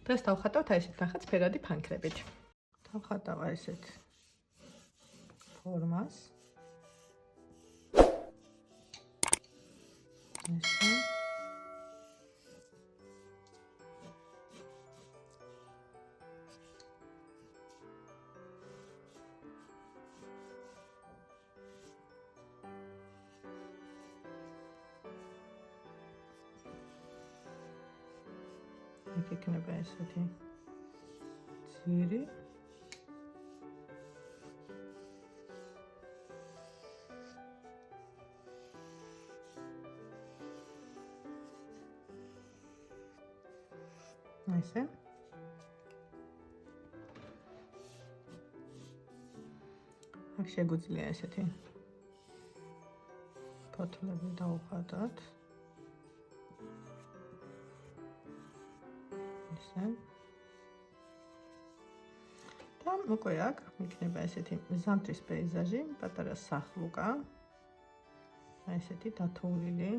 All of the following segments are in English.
დღეს დავხატავთ აი ესეთ ნახატს ფერადი ფანქრებით. დავხატავ აი ესეთ ფორმას. ესე. იქნება ესეთი ძირი. ესე. აქ შეგვიძლია ესეთი ფოთლები დავხატოთ. და უკვე აქ იქნება ესეთი ზამთრის პეიზაჟი, პატარა სახლუკა. აი ესეთი დათოვლილი.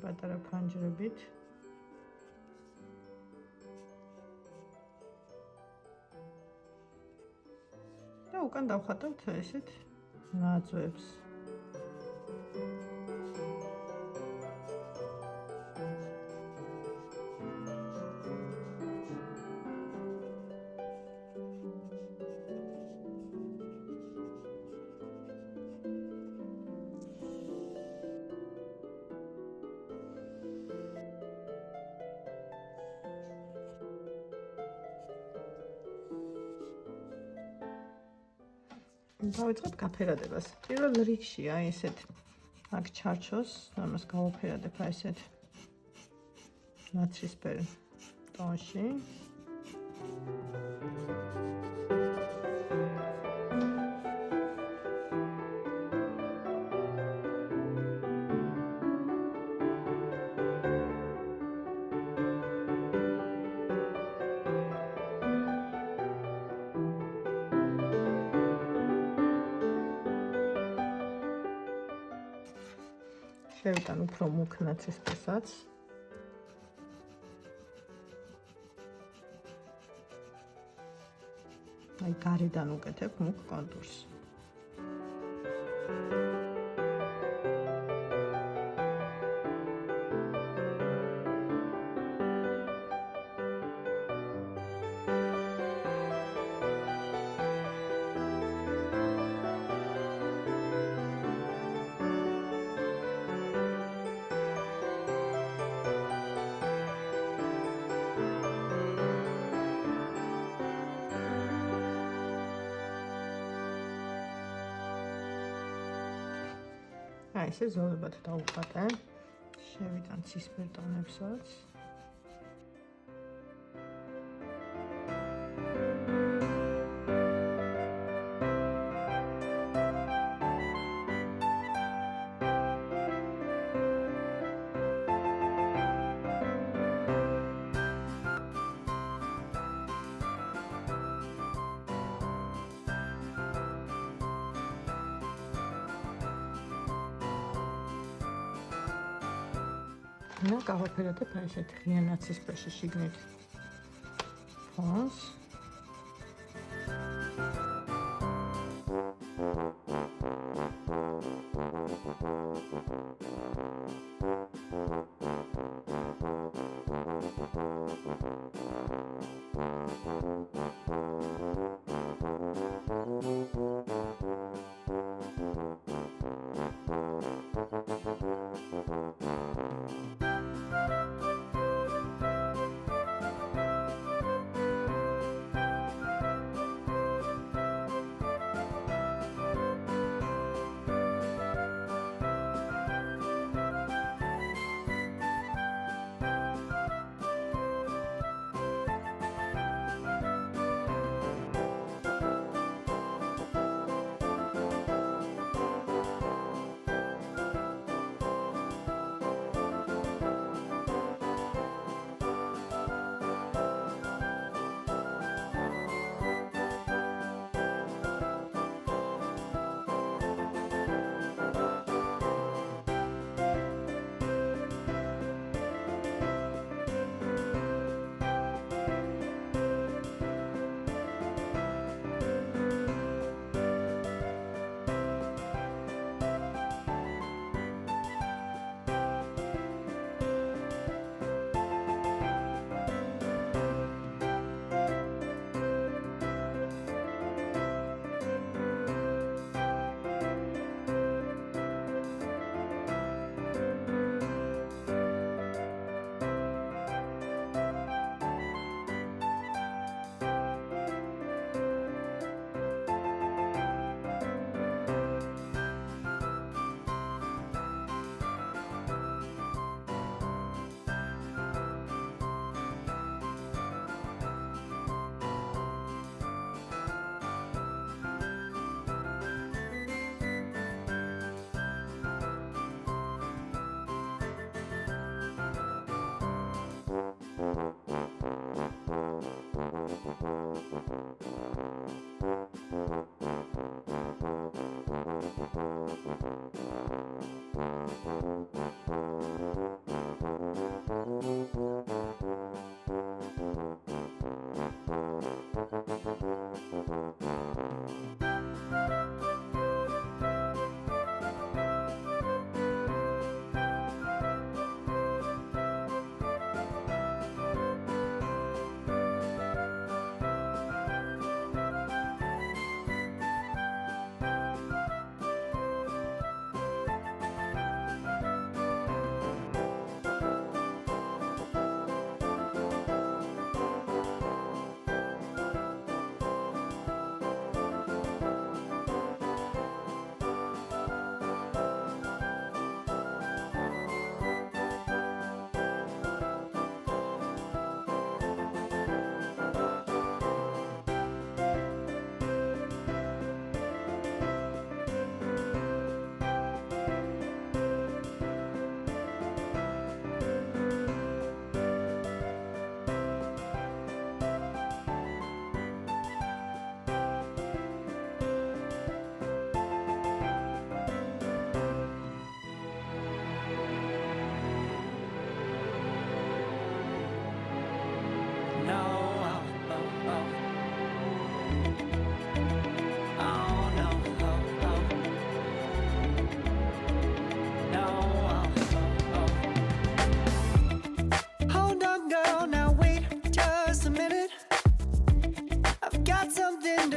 პატარა ფანჯრებით. და უკან დავხატავთ ესეთ ნაძვებს. დავიწყებ გაფერადებას. პირველ რიგში აი ესეთ აქ ჩარჩოს, ამას გავაფერადებ აი ესეთ ნაცრისფერ ტონში. შევიტან უფრო მუქ ნაცრისფერსაც. აი გარედან უკეთებ მუქ კონტურს. აი ესე ზოლებად დავუხატე. შევიტან ცისფერ ტონებსაც. და გავაფერადებ აი ესეთ ღია ნაცრისფერში შიგნით ფონს.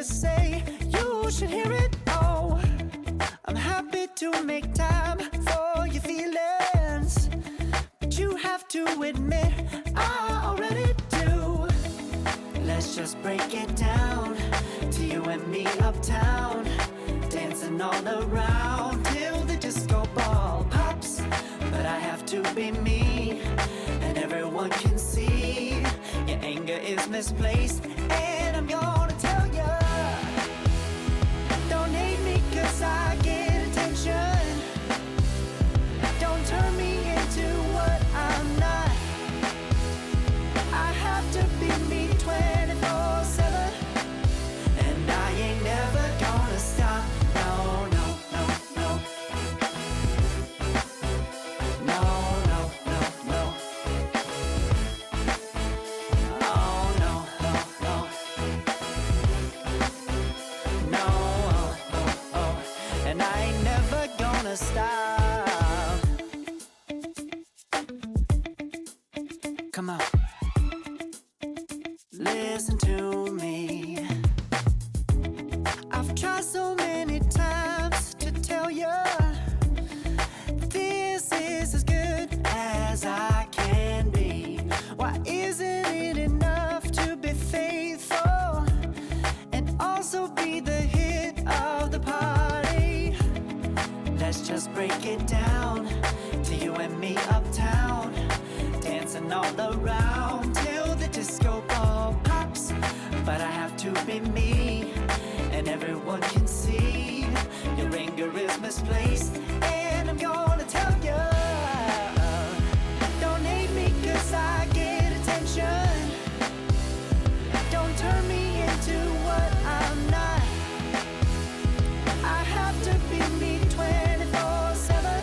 Say you should hear it. Oh, I'm happy to make time for your feelings, but you have to admit I already do. Let's just break it down to you and me uptown, dancing all around till the disco ball pops. But I have to be me, and everyone can see your anger is misplaced, and I'm gonna tell you. Don't hate me 'cause I get attention. Don't turn me into what I'm not. I have to be me 24/7, and I ain't never gonna stop. No, no, no, no. No, no, no, no. Oh, no, no, no. No, oh, oh, oh. And I ain't never gonna stop. Come on. Listen to me. I've tried so many times to tell you this is as good as I can be. Why isn't it enough to be faithful and also be the hit of the party? Let's just break it down to you and me uptown, dancing all around till the disco ball pops. But I have to be me, and everyone can see your anger is misplaced, and I'm gonna tell you. Don't hate me 'cause I get attention. Don't turn me into what I'm not. I have to be me 24/7,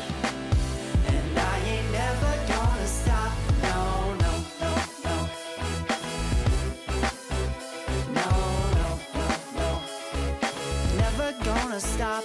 and I ain't never gonna stop. No, no, no, no. No, no, no, no. Never gonna stop.